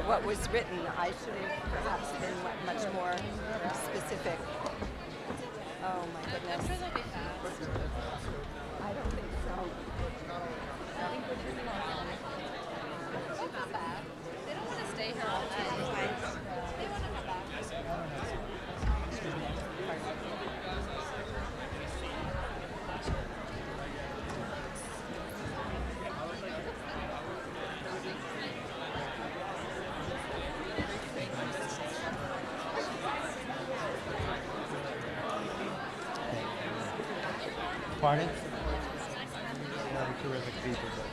what was written. I should have perhaps been much more specific. Oh my goodness. I'm sure they'll be fast. I don't think so. They'll come back. They don't want to stay here all night. They want to come back. Pardon? No, terrific people, but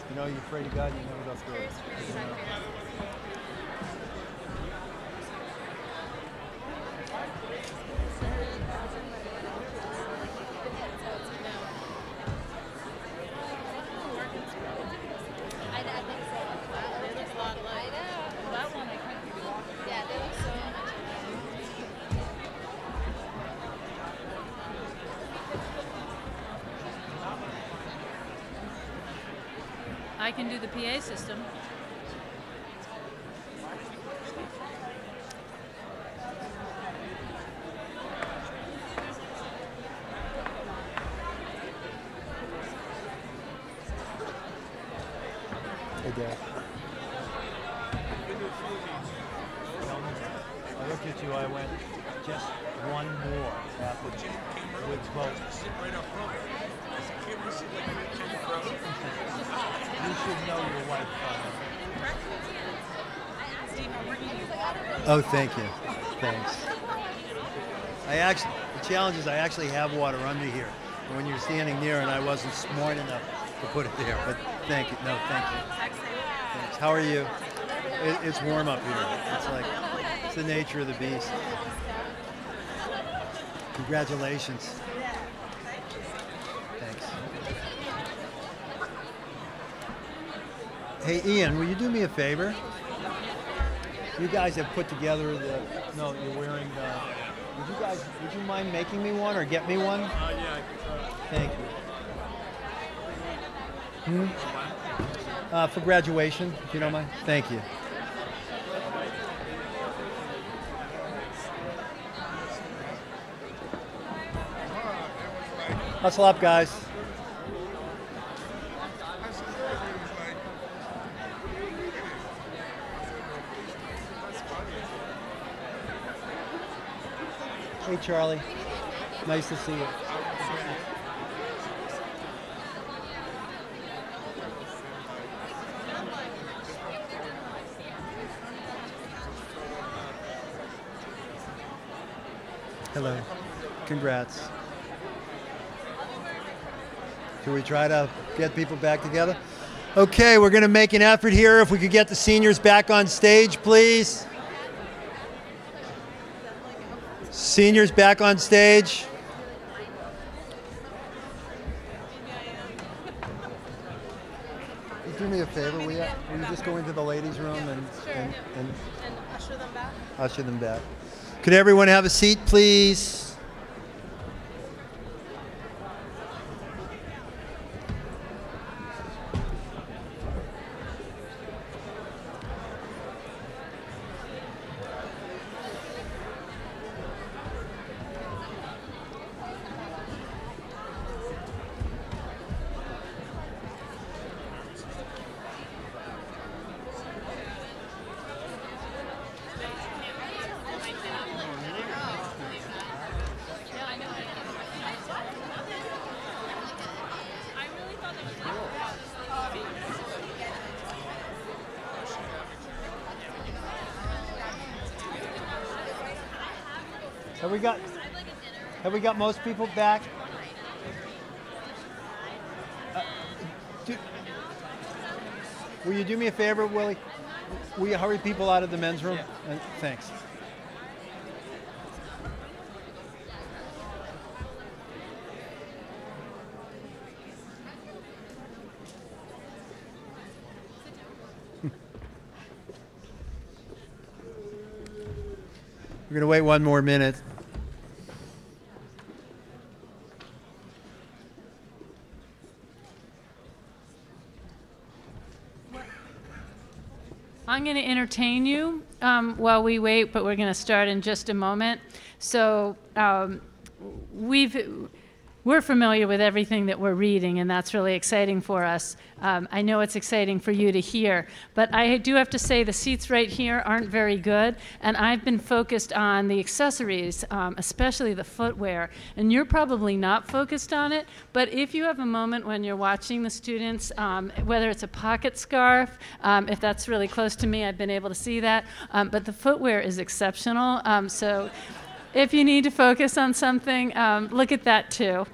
you know, you're afraid of God, you never go through it. I think so. Wow, they look a lot alike. That one I couldn't. Yeah, they look so much alike. I can do the PA system. Hey, Dad. I looked at you, I went, just one more after Woods vote. You should know your wife. Oh, thank you. Thanks. The challenge is I actually have water under here. And when you're standing near and I wasn't smart enough to put it there, but thank you. No, thank you. Thanks. How are you? It's warm up here. It's the nature of the beast. Congratulations. Thanks. Hey, Ian, will you do me a favor? You guys have put together no, you're wearing would you mind making me one or get me one? Yeah, I can try. Thank you. For graduation, if you don't mind. Thank you. Hustle up, guys. Hey, Charlie. Nice to see you. Hello. Congrats. Should we try to get people back together? Okay, we're going to make an effort here. If we could get the seniors back on stage, please. Seniors back on stage. Do me a favor, will you just go into the ladies' room and usher them back? Usher them back. Could everyone have a seat, please? Have we got most people back? Will you do me a favor, Willie? Will you hurry people out of the men's room? Yeah. Thanks. We're going to wait one more minute. I'm going to entertain you while we wait, but we're going to start in just a moment. So we're familiar with everything that we're reading, and that's really exciting for us. I know it's exciting for you to hear, but I do have to say the seats right here aren't very good, and I've been focused on the accessories, especially the footwear, and you're probably not focused on it, but if you have a moment when you're watching the students, whether it's a pocket scarf, if that's really close to me, I've been able to see that, but the footwear is exceptional, so if you need to focus on something, look at that too.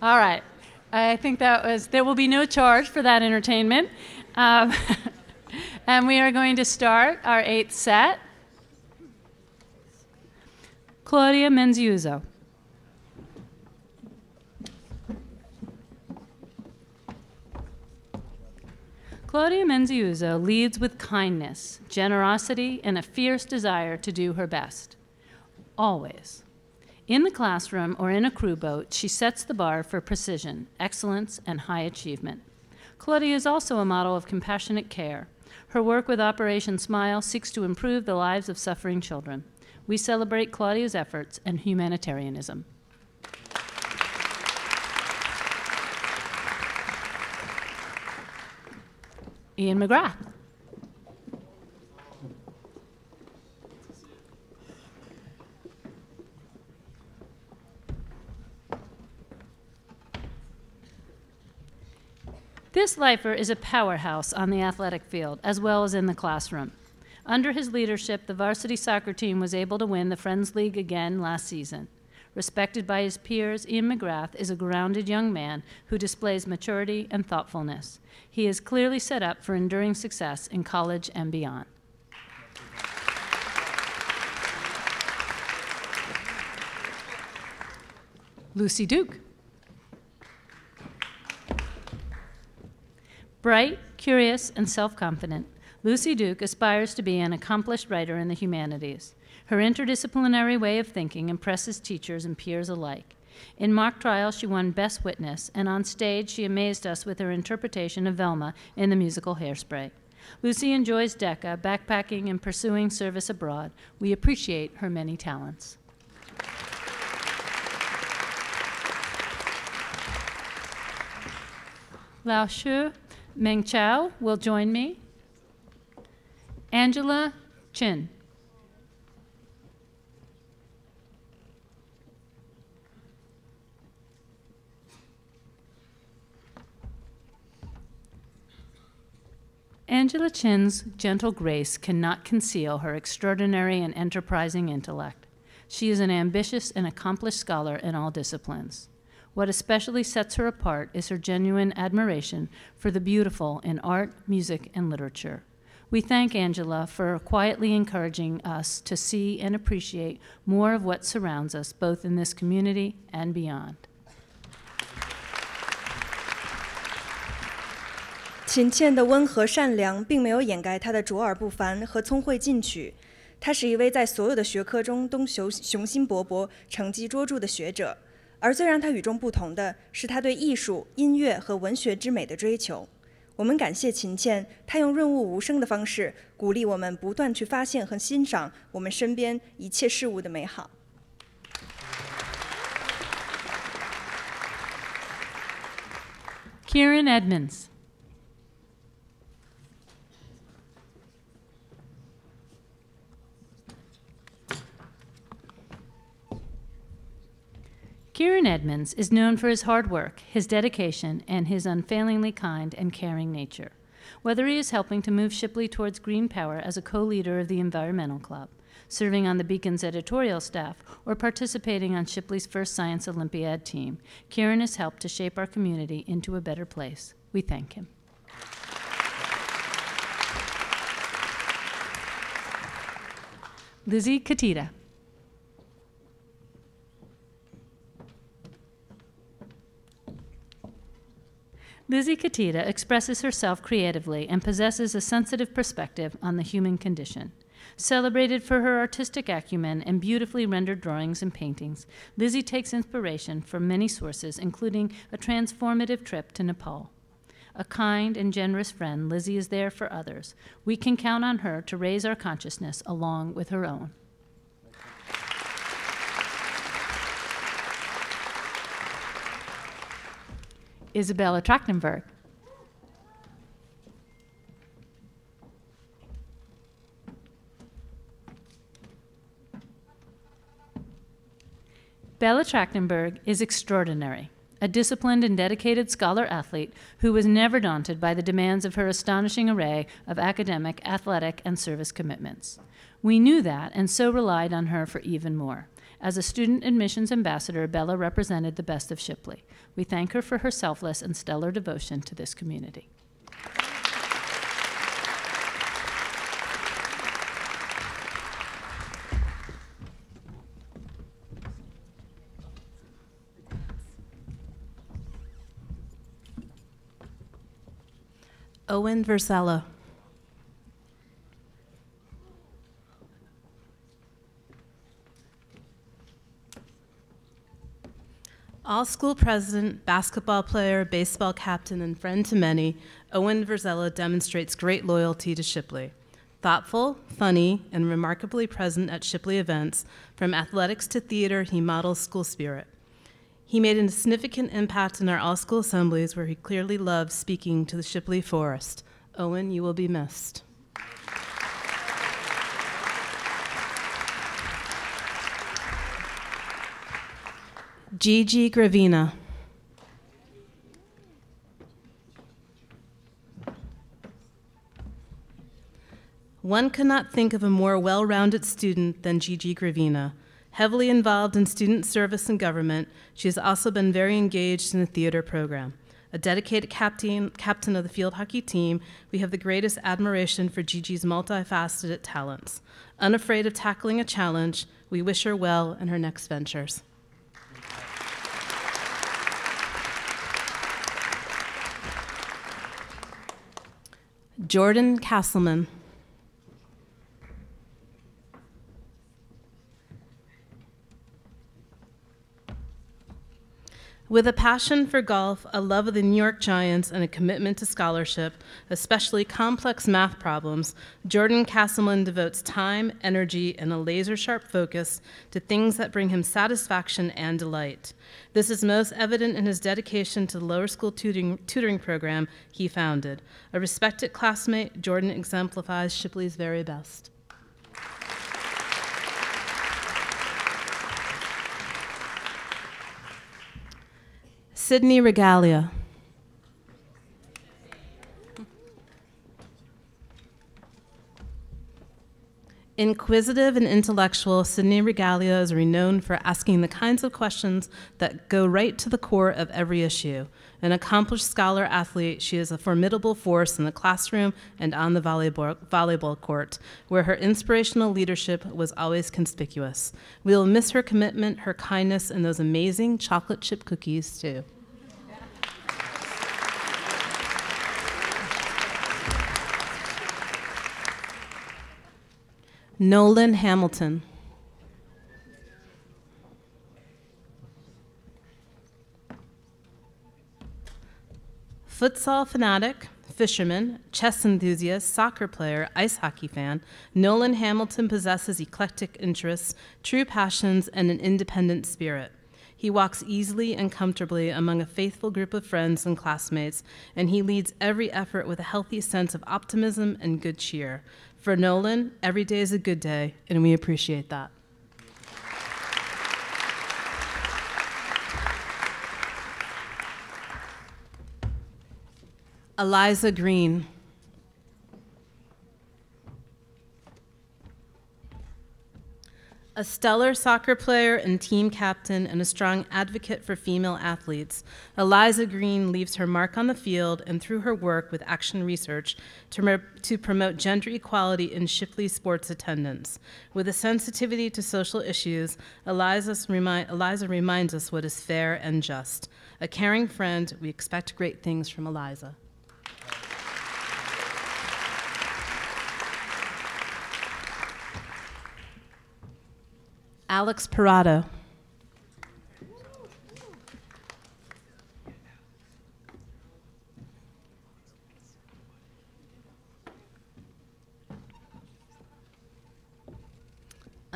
All right. I think there will be no charge for that entertainment. And we are going to start our 8th set. Claudia Menziuso. Claudia Menziuso leads with kindness, generosity, and a fierce desire to do her best. Always. In the classroom or in a crew boat, she sets the bar for precision, excellence, and high achievement. Claudia is also a model of compassionate care. Her work with Operation Smile seeks to improve the lives of suffering children. We celebrate Claudia's efforts and humanitarianism. Ian McGrath. This lifer is a powerhouse on the athletic field, as well as in the classroom. Under his leadership, the varsity soccer team was able to win the Friends League again last season. Respected by his peers, Ian McGrath is a grounded young man who displays maturity and thoughtfulness. He is clearly set up for enduring success in college and beyond. Lucy Duke. Bright, curious, and self-confident, Lucy Duke aspires to be an accomplished writer in the humanities. Her interdisciplinary way of thinking impresses teachers and peers alike. In mock trial, she won Best Witness, and on stage, she amazed us with her interpretation of Velma in the musical Hairspray. Lucy enjoys DECA, backpacking, and pursuing service abroad. We appreciate her many talents. Lao Shu Meng Chao will join me. Angela Chin. Angela Chin's gentle grace cannot conceal her extraordinary and enterprising intellect. She is an ambitious and accomplished scholar in all disciplines. What especially sets her apart is her genuine admiration for the beautiful in art, music, and literature. We thank Angela for quietly encouraging us to see and appreciate more of what surrounds us, both in this community and beyond. 秦倩的温和善良并没有掩盖她的卓尔不凡和聪慧进取。她是一位在所有的学科中都雄心勃勃、成绩卓著的学者。而最让她与众不同的是她对艺术、音乐和文学之美的追求。我们感谢秦倩，她用润物无声的方式鼓励我们不断去发现和欣赏我们身边一切事物的美好。Kieran Edmonds. Kieran Edmonds is known for his hard work, his dedication, and his unfailingly kind and caring nature. Whether he is helping to move Shipley towards green power as a co-leader of the Environmental Club, serving on the Beacon's editorial staff, or participating on Shipley's first Science Olympiad team, Kieran has helped to shape our community into a better place. We thank him. Lizzie Katita. Lizzie Katita expresses herself creatively and possesses a sensitive perspective on the human condition. Celebrated for her artistic acumen and beautifully rendered drawings and paintings, Lizzie takes inspiration from many sources, including a transformative trip to Nepal. A kind and generous friend, Lizzie is there for others. We can count on her to raise our consciousness along with her own. Isabella Trachtenberg. Bella Trachtenberg is extraordinary, a disciplined and dedicated scholar-athlete who was never daunted by the demands of her astonishing array of academic, athletic, and service commitments. We knew that and so relied on her for even more. As a student admissions ambassador, Bella represented the best of Shipley. We thank her for her selfless and stellar devotion to this community. Owen Versella. All-school president, basketball player, baseball captain, and friend to many, Owen Versella demonstrates great loyalty to Shipley. Thoughtful, funny, and remarkably present at Shipley events, from athletics to theater, he models school spirit. He made a significant impact in our all-school assemblies where he clearly loved speaking to the Shipley Forest. Owen, you will be missed. Gigi Gravina. One could not think of a more well-rounded student than Gigi Gravina. Heavily involved in student service and government, she has also been very engaged in the theater program. A dedicated captain of the field hockey team, we have the greatest admiration for Gigi's multifaceted talents. Unafraid of tackling a challenge, we wish her well in her next ventures. Jordan Castleman. With a passion for golf, a love of the New York Giants, and a commitment to scholarship, especially complex math problems, Jordan Castleman devotes time, energy, and a laser-sharp focus to things that bring him satisfaction and delight. This is most evident in his dedication to the lower school tutoring program he founded. A respected classmate, Jordan exemplifies Shipley's very best. Sydney Regalia. Inquisitive and intellectual, Sydney Regalia is renowned for asking the kinds of questions that go right to the core of every issue. An accomplished scholar-athlete, she is a formidable force in the classroom and on the volleyball court, where her inspirational leadership was always conspicuous. We will miss her commitment, her kindness, and those amazing chocolate chip cookies, too. Nolan Hamilton. Futsal fanatic, fisherman, chess enthusiast, soccer player, ice hockey fan, Nolan Hamilton possesses eclectic interests, true passions, and an independent spirit. He walks easily and comfortably among a faithful group of friends and classmates, and he leads every effort with a healthy sense of optimism and good cheer. For Nolan, every day is a good day, and we appreciate that. Eliza Green. A stellar soccer player and team captain and a strong advocate for female athletes, Eliza Green leaves her mark on the field and through her work with Action Research to promote gender equality in Shipley sports attendance. With a sensitivity to social issues, Eliza reminds us what is fair and just. A caring friend, we expect great things from Eliza. Alex Parado.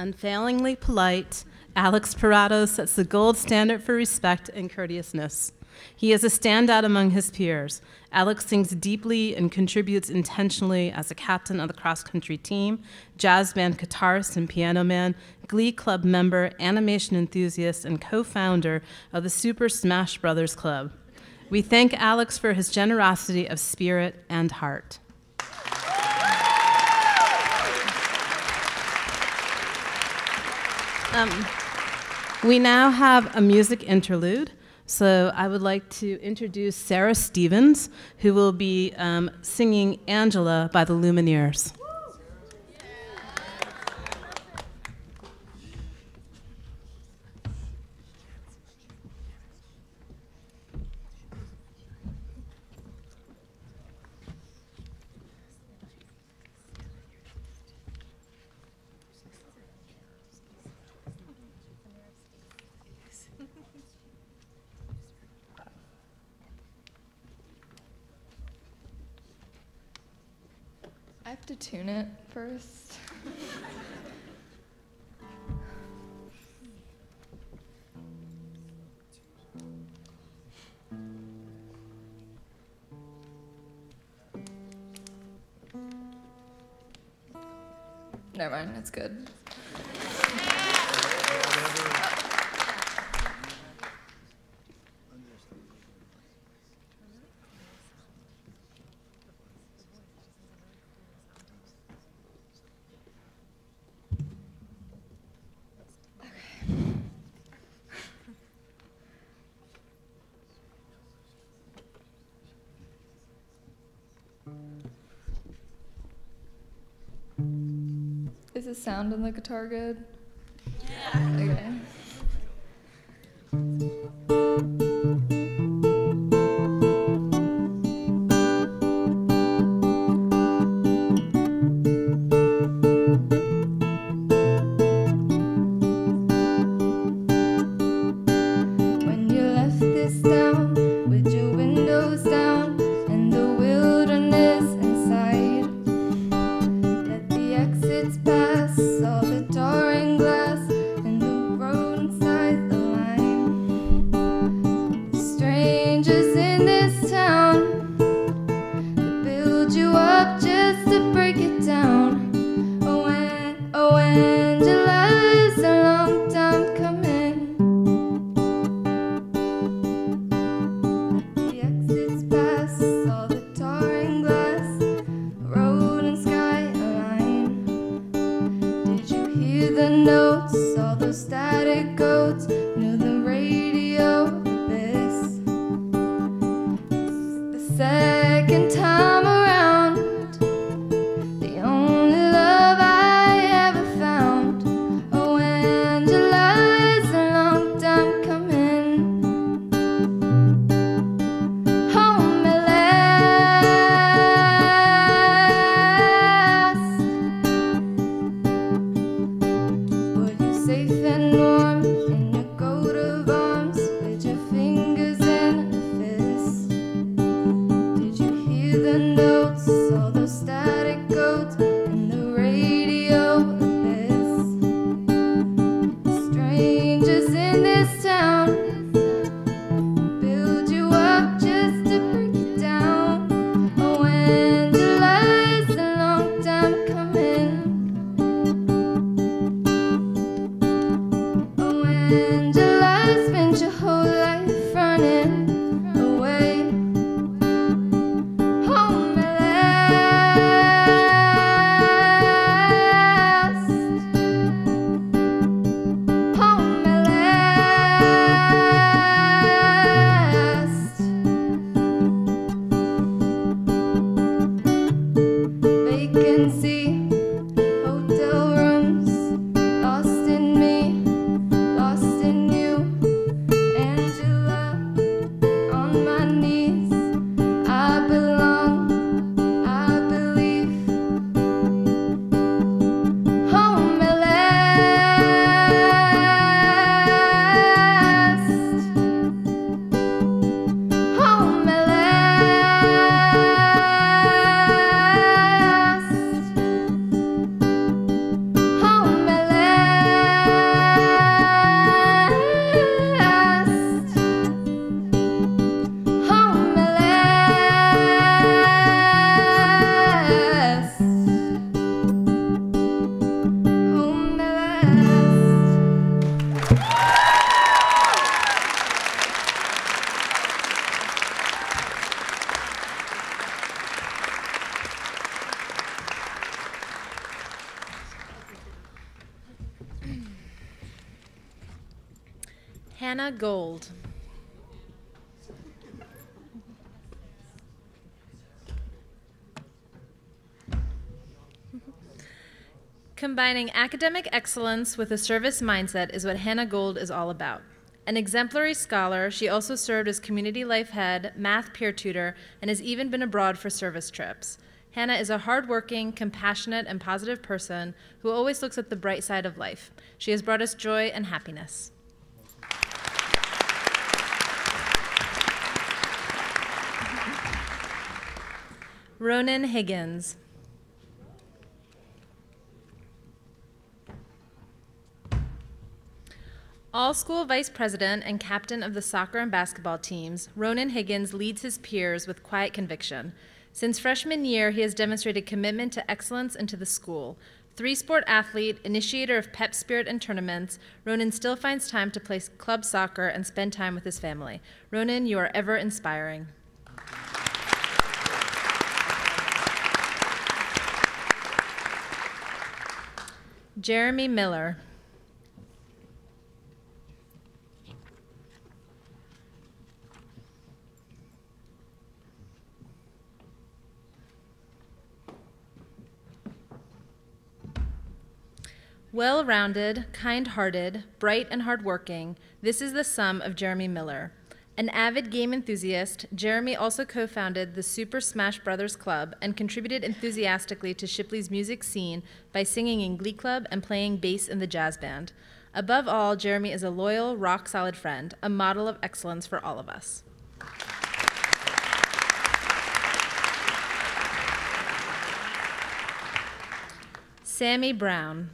Unfailingly polite, Alex Parado sets the gold standard for respect and courteousness. He is a standout among his peers. Alex sings deeply and contributes intentionally as a captain of the cross-country team, jazz band guitarist and piano man, Glee Club member, animation enthusiast, and co-founder of the Super Smash Brothers Club. We thank Alex for his generosity of spirit and heart. We now have a music interlude. So I would like to introduce Sarah Stevens, who will be singing Angela by the Lumineers. I have to tune it first. Never mind, it's good. Is the sound on the guitar good? Yeah. Okay. When you left this town with your windows down and the wilderness inside, let the exits pass, all the jarring glass and the road inside the line. The strangers in this town, they build you up just to break it down. Oh, Angela's a long time coming. The exits pass, all the tarring glass, road and sky align. Did you hear the notes, all those static goats, knew the radio abyss? The second time around, the only love I ever found. Oh, Angela's a long time coming. Home at last. Were you safe and warm in your coat of arms with your fingers in a fist? Did you hear the notes, all those static codes and the radio abyss? Strangers in this town build you up just to break you down. Oh, Angela's a long time coming. Oh, Angela spent your whole life running away. Home at last. Home at last. Vacancy, hotel rooms, lost in me, lost in you. Angela, on my knees, I belong, I believe. Home at last. Home at last. Hannah Gold. Combining academic excellence with a service mindset is what Hannah Gold is all about. An exemplary scholar, she also served as community life head, math peer tutor, and has even been abroad for service trips. Hannah is a hardworking, compassionate, and positive person who always looks at the bright side of life. She has brought us joy and happiness. Ronan Higgins. All-school vice president and captain of the soccer and basketball teams, Ronan Higgins leads his peers with quiet conviction. Since freshman year, he has demonstrated commitment to excellence and to the school. Three-sport athlete, initiator of pep spirit and tournaments, Ronan still finds time to play club soccer and spend time with his family. Ronan, you are ever inspiring. Jeremy Miller. Well-rounded, kind-hearted, bright, and hardworking, this is the sum of Jeremy Miller. An avid game enthusiast, Jeremy also co-founded the Super Smash Brothers Club and contributed enthusiastically to Shipley's music scene by singing in Glee Club and playing bass in the jazz band. Above all, Jeremy is a loyal, rock-solid friend, a model of excellence for all of us. Sammy Brown.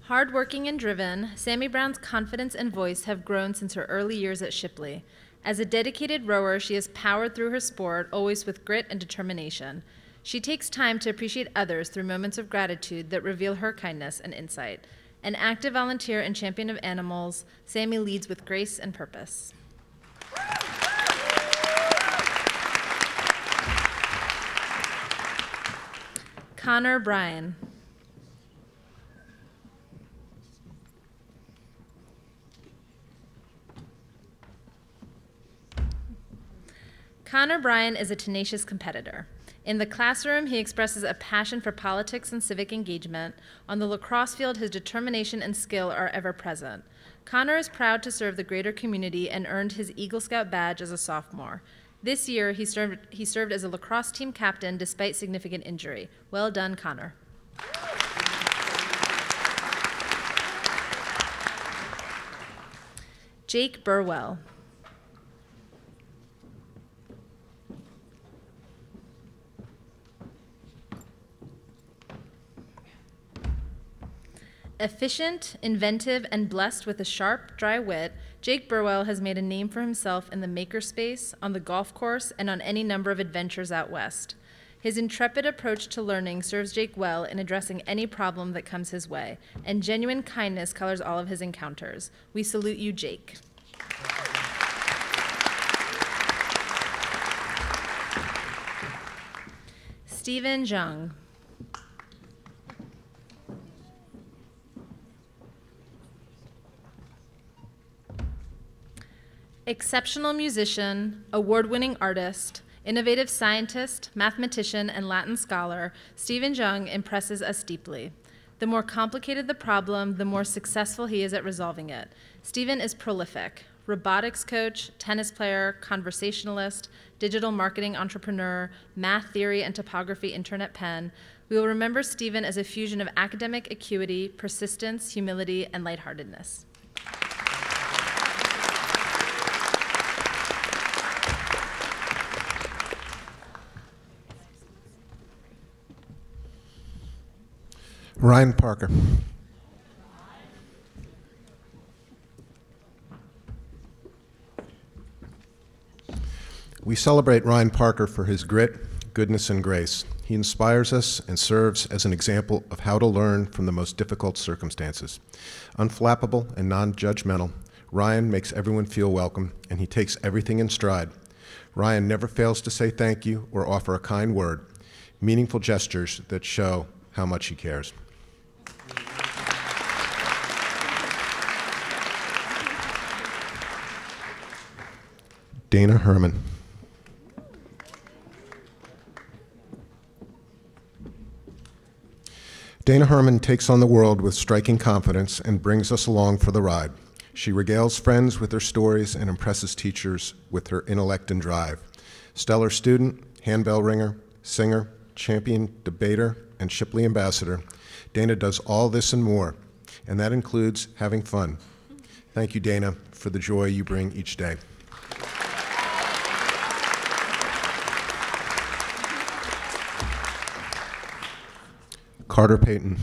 Hardworking and driven, Sammy Brown's confidence and voice have grown since her early years at Shipley. As a dedicated rower, she has powered through her sport, always with grit and determination. She takes time to appreciate others through moments of gratitude that reveal her kindness and insight. An active volunteer and champion of animals, Sammy leads with grace and purpose. Connor Bryan. Connor Bryan is a tenacious competitor. In the classroom, he expresses a passion for politics and civic engagement. On the lacrosse field, his determination and skill are ever present. Connor is proud to serve the greater community and earned his Eagle Scout badge as a sophomore. This year, he served as a lacrosse team captain despite significant injury. Well done, Connor. Jake Burwell. Efficient, inventive, and blessed with a sharp, dry wit, Jake Burwell has made a name for himself in the makerspace, on the golf course, and on any number of adventures out west. His intrepid approach to learning serves Jake well in addressing any problem that comes his way, and genuine kindness colors all of his encounters. We salute you, Jake. Stephen Jung. Exceptional musician, award-winning artist, innovative scientist, mathematician, and Latin scholar, Stephen Jung impresses us deeply. The more complicated the problem, the more successful he is at resolving it. Stephen is prolific: robotics coach, tennis player, conversationalist, digital marketing entrepreneur, math theory and topography internet pen. We will remember Stephen as a fusion of academic acuity, persistence, humility, and lightheartedness. Ryan Parker. We celebrate Ryan Parker for his grit, goodness, and grace. He inspires us and serves as an example of how to learn from the most difficult circumstances. Unflappable and non-judgmental, Ryan makes everyone feel welcome, and he takes everything in stride. Ryan never fails to say thank you or offer a kind word. meaningful gestures that show how much he cares. Dana Herman. Dana Herman takes on the world with striking confidence and brings us along for the ride. She regales friends with her stories and impresses teachers with her intellect and drive. Stellar student, handbell ringer, singer, champion debater, and Shipley ambassador, Dana does all this and more, and that includes having fun. Thank you, Dana, for the joy you bring each day. Carter Payton.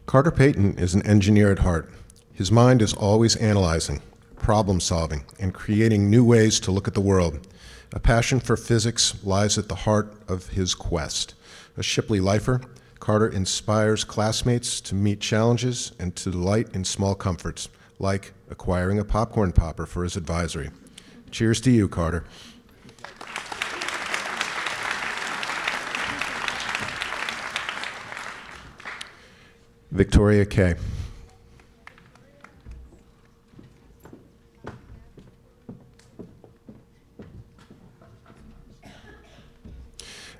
Carter Payton is an engineer at heart. His mind is always analyzing, problem solving, and creating new ways to look at the world. A passion for physics lies at the heart of his quest. A Shipley lifer, Carter inspires classmates to meet challenges and to delight in small comforts, like acquiring a popcorn popper for his advisory. Cheers to you, Carter. Victoria Kay.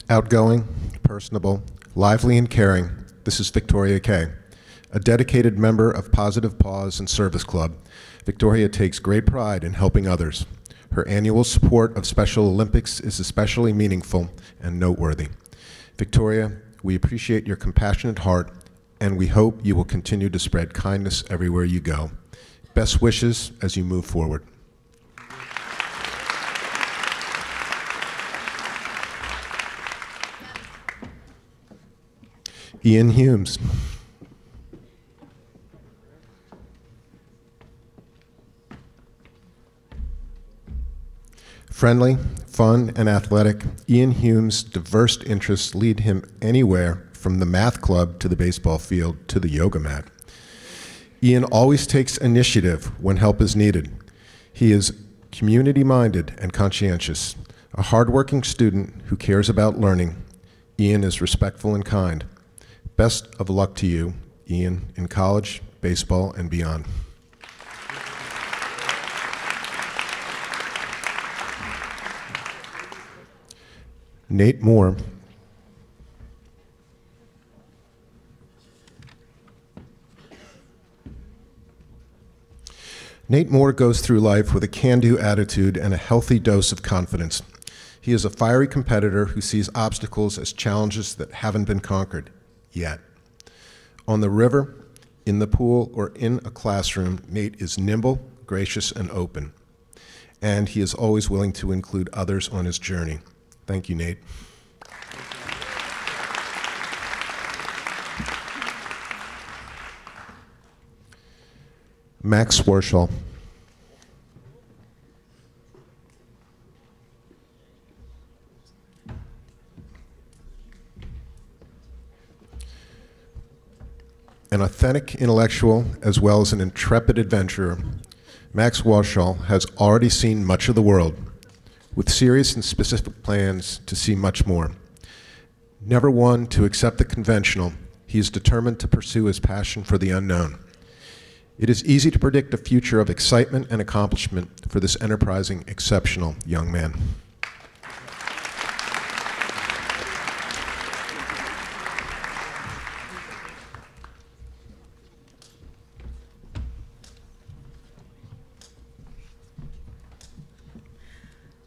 Outgoing, personable, lively, and caring, this is Victoria Kay. A dedicated member of Positive Paws and Service Club, Victoria takes great pride in helping others. Her annual support of Special Olympics is especially meaningful and noteworthy. Victoria, we appreciate your compassionate heart, and we hope you will continue to spread kindness everywhere you go. Best wishes as you move forward. Ian Humes. Friendly, fun, and athletic, Ian Humes' diverse interests lead him anywhere from the math club to the baseball field to the yoga mat. Ian always takes initiative when help is needed. He is community-minded and conscientious, a hardworking student who cares about learning. Ian is respectful and kind. Best of luck to you, Ian, in college, baseball, and beyond. Nate Moore. Nate Moore goes through life with a can-do attitude and a healthy dose of confidence. He is a fiery competitor who sees obstacles as challenges that haven't been conquered yet. On the river, in the pool, or in a classroom, Nate is nimble, gracious, and open. And he is always willing to include others on his journey. Thank you, Nate. Max Warshall. An authentic intellectual as well as an intrepid adventurer, Max Warshall has already seen much of the world, with serious and specific plans to see much more. Never one to accept the conventional, he is determined to pursue his passion for the unknown. It is easy to predict a future of excitement and accomplishment for this enterprising, exceptional young man.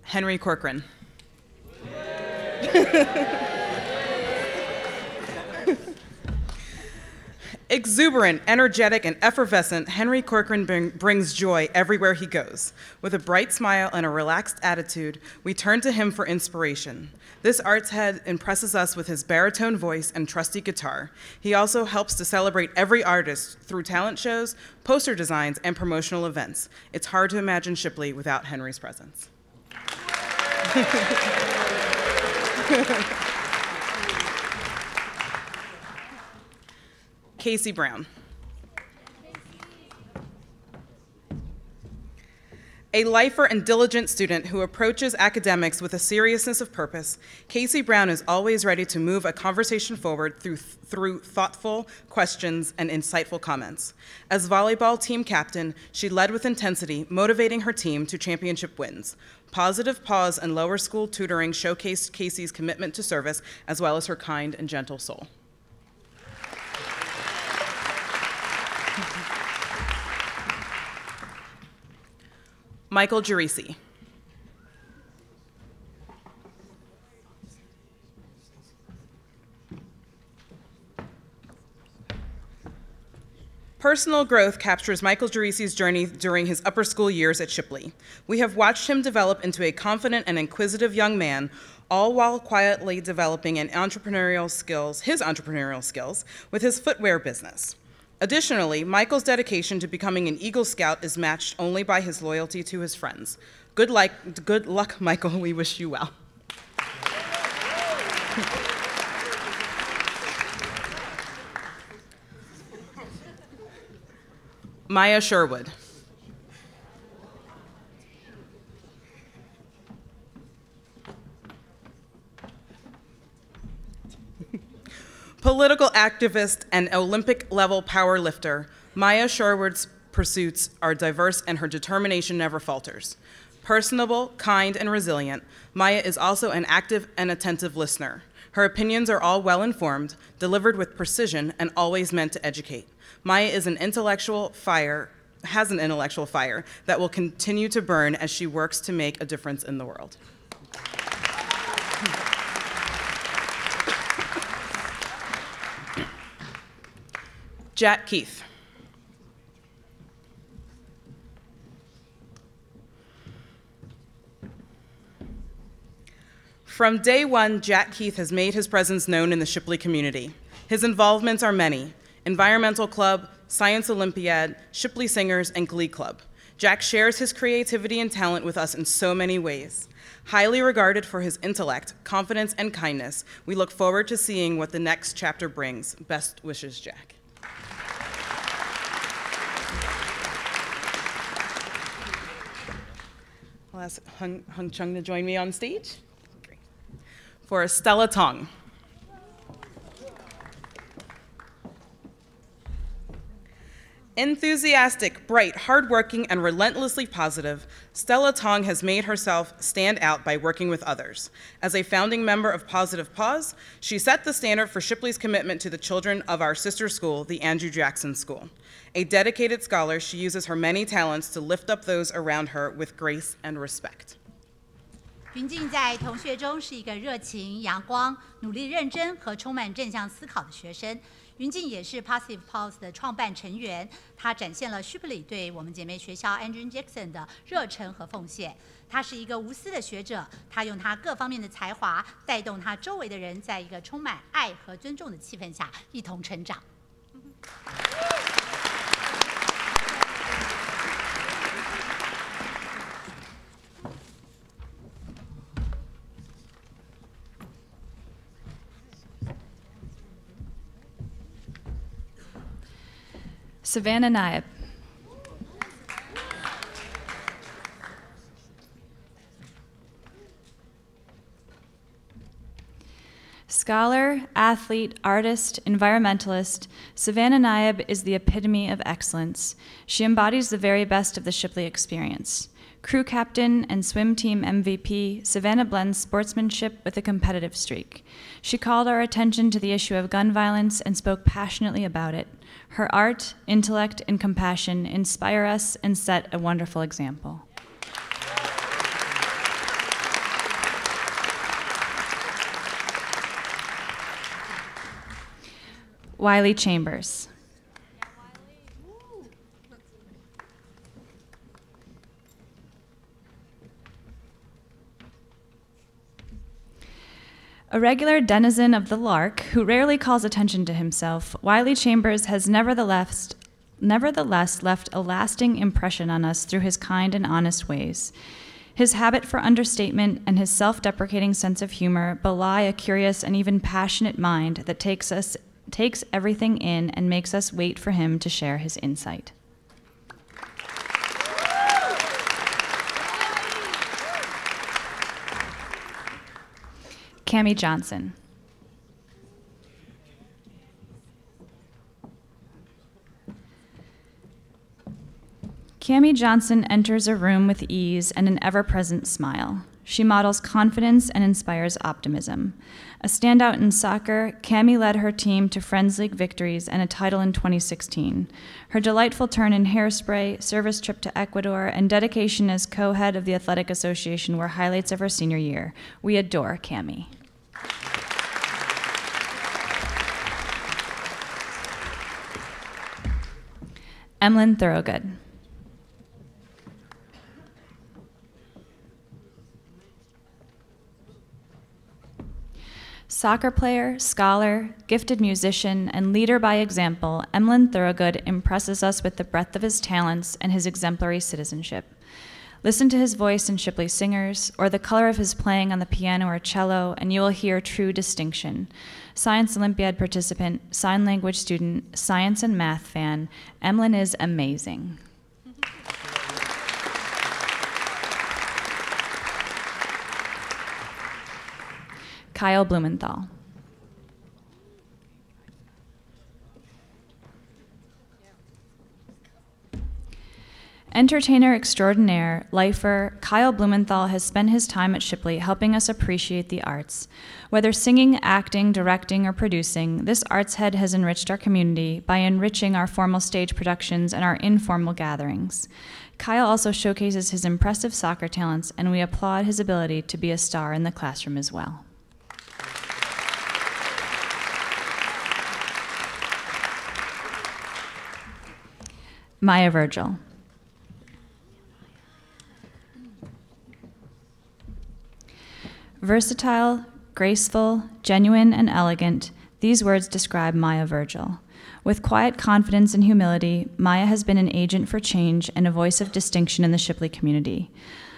Henry Corcoran. Exuberant, energetic, and effervescent, Henry Corcoran brings joy everywhere he goes. With a bright smile and a relaxed attitude, we turn to him for inspiration. This arts head impresses us with his baritone voice and trusty guitar. He also helps to celebrate every artist through talent shows, poster designs, and promotional events. It's hard to imagine Shipley without Henry's presence. Casey Brown. A lifer and diligent student who approaches academics with a seriousness of purpose, Casey Brown is always ready to move a conversation forward through thoughtful questions and insightful comments. As volleyball team captain, she led with intensity, motivating her team to championship wins. Positive Pause and lower school tutoring showcased Casey's commitment to service, as well as her kind and gentle soul. Michael Gerisi. Personal growth captures Michael Gerisi's journey during his upper school years at Shipley. We have watched him develop into a confident and inquisitive young man, all while quietly developing his entrepreneurial skills with his footwear business. Additionally, Michael's dedication to becoming an Eagle Scout is matched only by his loyalty to his friends. Good luck, Michael. We wish you well. Maya Sherwood. Political activist and Olympic-level power lifter, Maya Sherwood's pursuits are diverse and her determination never falters. Personable, kind, and resilient, Maya is also an active and attentive listener. Her opinions are all well-informed, delivered with precision, and always meant to educate. Maya is has an intellectual fire that will continue to burn as she works to make a difference in the world. Jack Keith. From day one, Jack Keith has made his presence known in the Shipley community. His involvements are many: Environmental Club, Science Olympiad, Shipley Singers, and Glee Club. Jack shares his creativity and talent with us in so many ways. Highly regarded for his intellect, confidence, and kindness, we look forward to seeing what the next chapter brings. Best wishes, Jack. I'll ask Hung Chung to join me on stage. Great. For Stella Tong. Enthusiastic, bright, hardworking, and relentlessly positive, Stella Tong has made herself stand out by working with others. As a founding member of Positive Pause, she set the standard for Shipley's commitment to the children of our sister school, the Andrew Jackson School. A dedicated scholar, she uses her many talents to lift up those around her with grace and respect. 云静在同学中是一个热情、阳光、努力认真和充满正向思考的学生。云静也是 Positive Pause 的创办成员，她展现了 Shipley 对我们姐妹学校 Andrew Jackson 的热忱和奉献。她是一个无私的学者，她用她各方面的才华，带动她周围的人，在一个充满爱和尊重的气氛下一同成长。Savannah Naib. Scholar, athlete, artist, environmentalist, Savannah Naib is the epitome of excellence. She embodies the very best of the Shipley experience. Crew captain and swim team MVP, Savannah blends sportsmanship with a competitive streak. She called our attention to the issue of gun violence and spoke passionately about it. Her art, intellect, and compassion inspire us and set a wonderful example. Wiley Chambers. A regular denizen of the Lark, who rarely calls attention to himself, Wiley Chambers has nevertheless left a lasting impression on us through his kind and honest ways. His habit for understatement and his self-deprecating sense of humor belie a curious and even passionate mind that takes everything in and makes us wait for him to share his insight. Cammie Johnson. Cammie Johnson enters a room with ease and an ever-present smile. She models confidence and inspires optimism. A standout in soccer, Cammie led her team to Friends League victories and a title in 2016. Her delightful turn in Hairspray, service trip to Ecuador, and dedication as co-head of the Athletic Association were highlights of her senior year. We adore Cammie. Emlyn Thorogood. Soccer player, scholar, gifted musician, and leader by example, Emlyn Thorogood impresses us with the breadth of his talents and his exemplary citizenship. Listen to his voice in Shipley Singers, or the color of his playing on the piano or cello, and you will hear true distinction. Science Olympiad participant, sign language student, science and math fan, Emlyn is amazing. Kyle Blumenthal. Entertainer extraordinaire, lifer, Kyle Blumenthal has spent his time at Shipley helping us appreciate the arts. Whether singing, acting, directing, or producing, this arts head has enriched our community by enriching our formal stage productions and our informal gatherings. Kyle also showcases his impressive soccer talents, and we applaud his ability to be a star in the classroom as well. Maya Virgil. Versatile, graceful, genuine, and elegant, these words describe Maya Virgil. With quiet confidence and humility, Maya has been an agent for change and a voice of distinction in the Shipley community.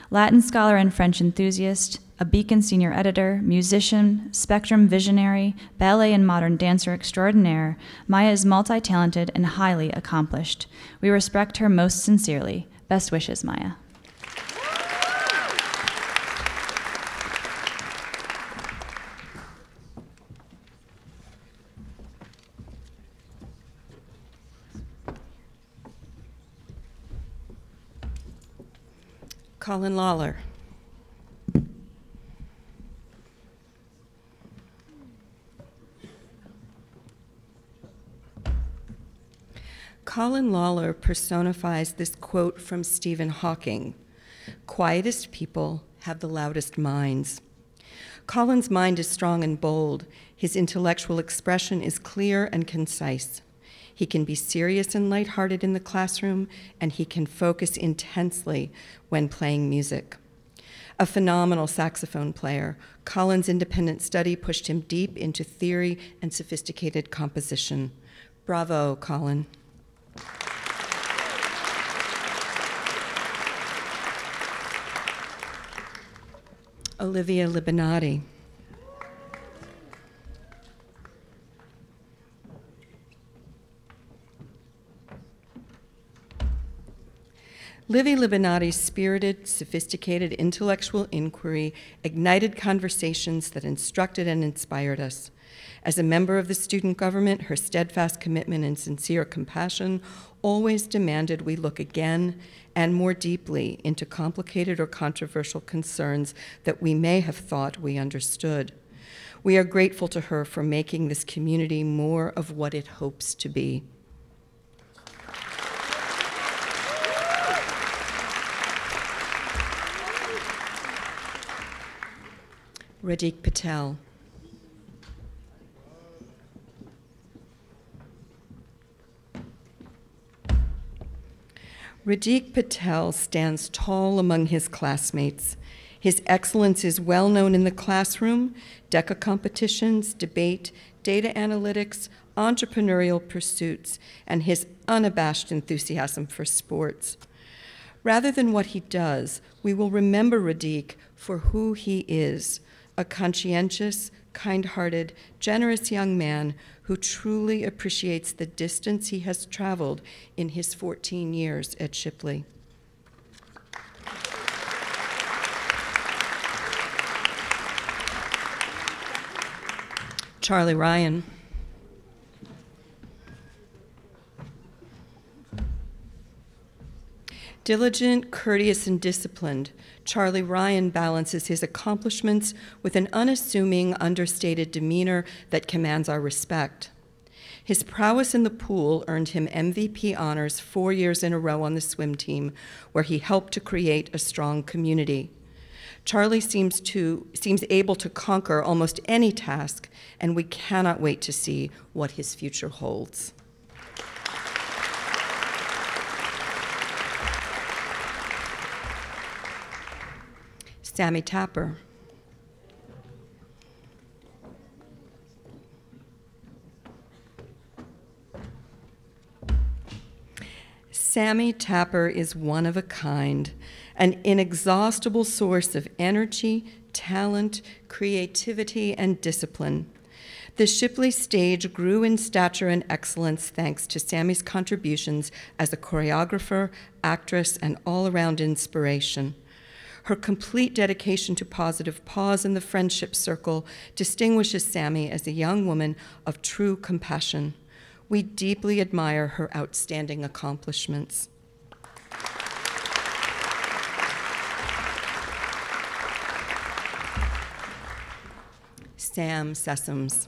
Latin scholar and French enthusiast, a Beacon senior editor, musician, Spectrum visionary, ballet and modern dancer extraordinaire, Maya is multi-talented and highly accomplished. We respect her most sincerely. Best wishes, Maya. Colin Lawler. Colin Lawler personifies this quote from Stephen Hawking: "Quietest people have the loudest minds." Colin's mind is strong and bold. His intellectual expression is clear and concise. He can be serious and lighthearted in the classroom, and he can focus intensely when playing music. A phenomenal saxophone player, Colin's independent study pushed him deep into theory and sophisticated composition. Bravo, Colin. Olivia Libinati. Livy Libinati's spirited, sophisticated intellectual inquiry ignited conversations that instructed and inspired us. As a member of the student government, her steadfast commitment and sincere compassion always demanded we look again and more deeply into complicated or controversial concerns that we may have thought we understood. We are grateful to her for making this community more of what it hopes to be. Radik Patel. Radik Patel stands tall among his classmates. His excellence is well known in the classroom, DECA competitions, debate, data analytics, entrepreneurial pursuits, and his unabashed enthusiasm for sports. Rather than what he does, we will remember Radik for who he is, a conscientious, kind-hearted, generous young man who truly appreciates the distance he has traveled in his 14 years at Shipley. Charlie Ryan. Diligent, courteous, and disciplined, Charlie Ryan balances his accomplishments with an unassuming, understated demeanor that commands our respect. His prowess in the pool earned him MVP honors 4 years in a row on the swim team, where he helped to create a strong community. Charlie seems able to conquer almost any task, and we cannot wait to see what his future holds. Sammy Tapper. Sammy Tapper is one of a kind, an inexhaustible source of energy, talent, creativity, and discipline. The Shipley stage grew in stature and excellence thanks to Sammy's contributions as a choreographer, actress, and all-around inspiration. Her complete dedication to positive pause in the friendship circle distinguishes Sammy as a young woman of true compassion. We deeply admire her outstanding accomplishments. Sam Sessoms.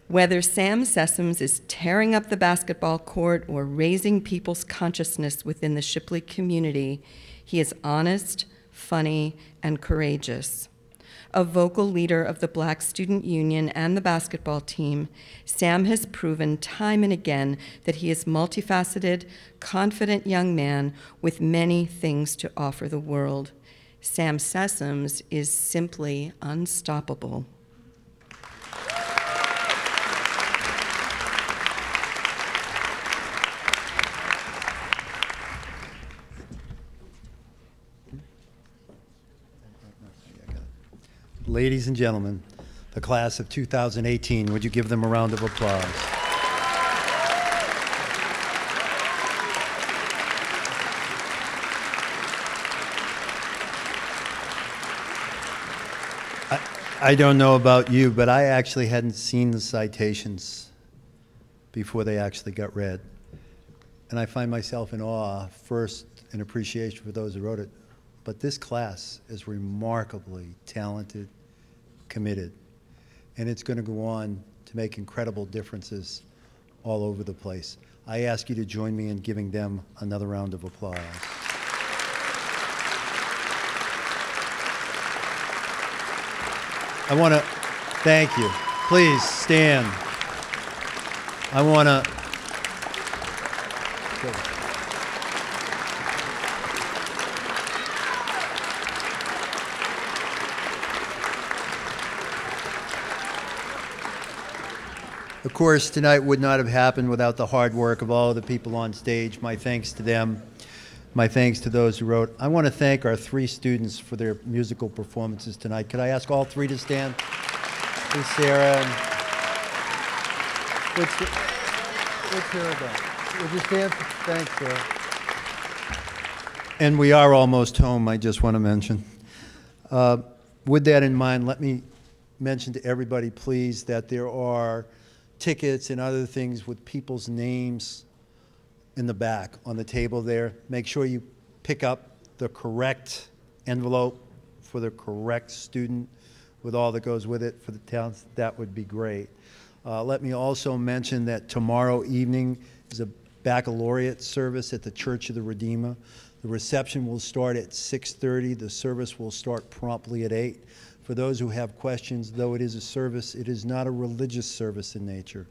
Whether Sam Sessoms is tearing up the basketball court or raising people's consciousness within the Shipley community, he is honest, funny, and courageous. A vocal leader of the Black Student Union and the basketball team, Sam has proven time and again that he is multifaceted, confident young man with many things to offer the world. Sam Sessoms is simply unstoppable. Ladies and gentlemen, the class of 2018, would you give them a round of applause? I don't know about you, but I actually hadn't seen the citations before they actually got read. And I find myself in awe, first, in appreciation for those who wrote it. But this class is remarkably talented, committed, and it's going to go on to make incredible differences all over the place. I ask you to join me in giving them another round of applause. I want to thank you. Please stand. I want to... Of course, tonight would not have happened without the hard work of all of the people on stage. My thanks to them. My thanks to those who wrote. I want to thank our 3 students for their musical performances tonight. Could I ask all 3 to stand? Please, Sarah. What's Sarah done? Would you stand? Thanks, Sarah. And we are almost home, I just want to mention. With that in mind, let me mention to everybody, please, that there are tickets and other things with people's names in the back on the table there. Make sure you pick up the correct envelope for the correct student with all that goes with it for the towns. That would be great. Let me also mention that tomorrow evening is a baccalaureate service at the Church of the Redeemer. The reception will start at 6:30. The service will start promptly at 8. For those who have questions, though it is a service, it is not a religious service in nature.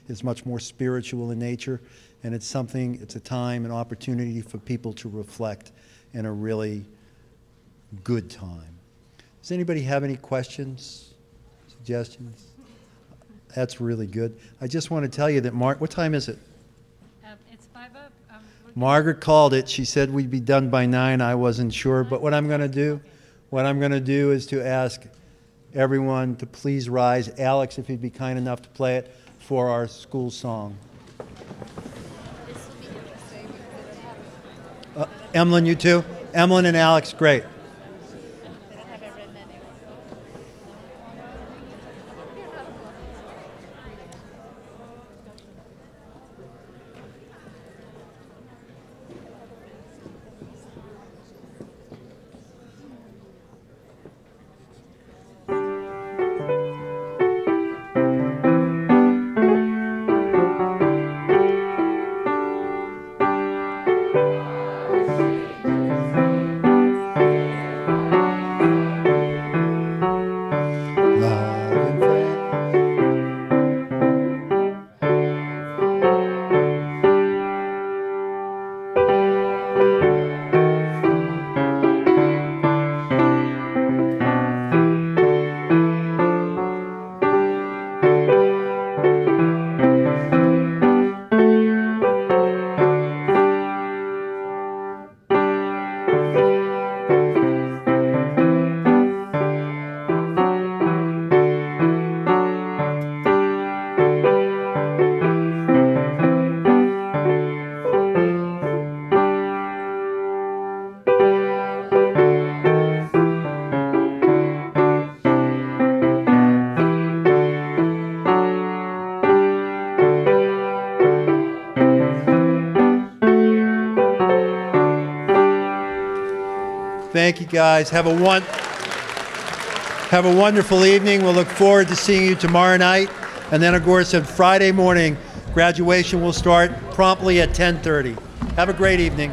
It's much more spiritual in nature, and it's a time, an opportunity for people to reflect in a really good time. Does anybody have any questions, suggestions? That's really good. I just want to tell you that, what time is it? It's 5 up. Margaret called it. She said we'd be done by 9. I wasn't sure, but what I'm going to do is to ask everyone to please rise. Alex, if you'd be kind enough to play it for our school song. This will be Emlyn, you too? Emlyn and Alex, great. Thank you, guys. Have a wonderful evening. We'll look forward to seeing you tomorrow night. And then, of course, on Friday morning, graduation will start promptly at 10:30. Have a great evening.